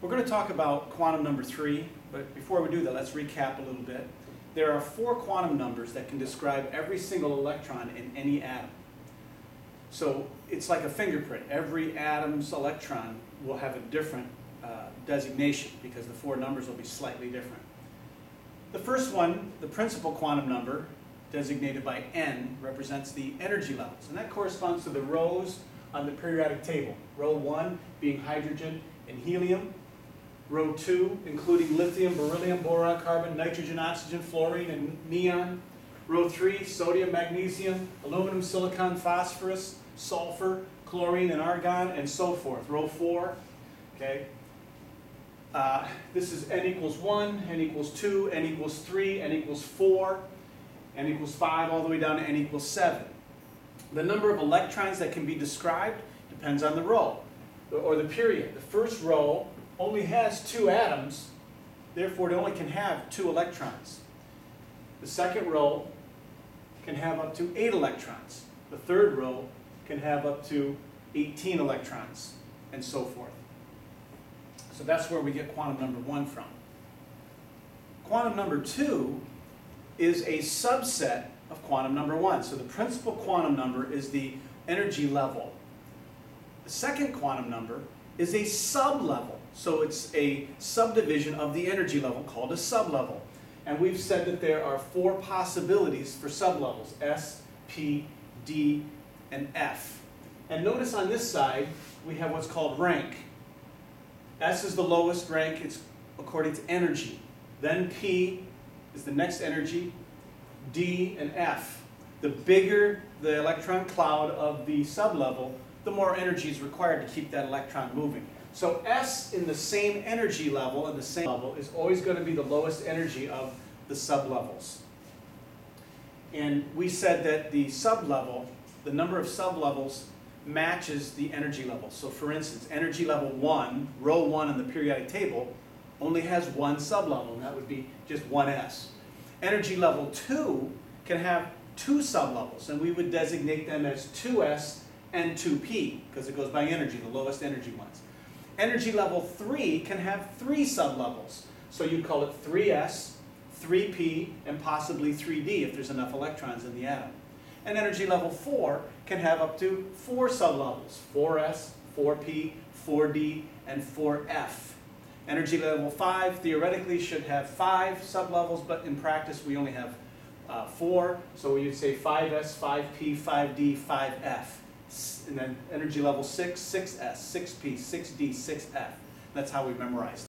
We're going to talk about quantum number 3, but before we do that, let's recap a little bit. There are 4 quantum numbers that can describe every single electron in any atom. So it's like a fingerprint. Every atom's electron will have a different designation because the 4 numbers will be slightly different. The first one, the principal quantum number, designated by N, represents the energy levels, and that corresponds to the rows on the periodic table. Row 1 being hydrogen and helium. Row 2 including lithium, beryllium, boron, carbon, nitrogen, oxygen, fluorine, and neon. Row 3, sodium, magnesium, aluminum, silicon, phosphorus, sulfur, chlorine, and argon, and so forth. Row 4, okay. This is N equals 1, N equals 2, N equals 3, N equals 4, N equals 5, all the way down to N equals 7. The number of electrons that can be described depends on the row, or the period. The first row only has 2 atoms, therefore it only can have 2 electrons. The second row can have up to 8 electrons. The third row can have up to 18 electrons, and so forth. So that's where we get quantum number 1 from. Quantum number 2 is a subset of quantum number 1. So the principal quantum number is the energy level. The second quantum number is a sublevel. So it's a subdivision of the energy level called a sublevel. And we've said that there are 4 possibilities for sublevels: S, P, D, and F. And notice on this side we have what's called rank. S is the lowest rank, it's according to energy. Then P is the next energy, D and F. The bigger the electron cloud of the sublevel, the more energy is required to keep that electron moving. So S in the same energy level and the same level is always going to be the lowest energy of the sublevels. And we said that the sublevel, the number of sublevels, matches the energy level. So for instance, energy level 1, row 1 in the periodic table, only has 1 sublevel, and that would be just 1s. Energy level 2 can have 2 sublevels, and we would designate them as 2s and 2p, because it goes by energy, the lowest energy ones. Energy level 3 can have 3 sublevels, so you call it 3s, 3p, and possibly 3d if there's enough electrons in the atom. And energy level 4 can have up to 4 sublevels: 4s, 4p, 4d, and 4f. Energy level 5 theoretically should have 5 sublevels, but in practice we only have 4, so we would say 5s, 5p, 5d, 5f. And then energy level 6, 6s, 6p, 6d, 6f. That's how we memorize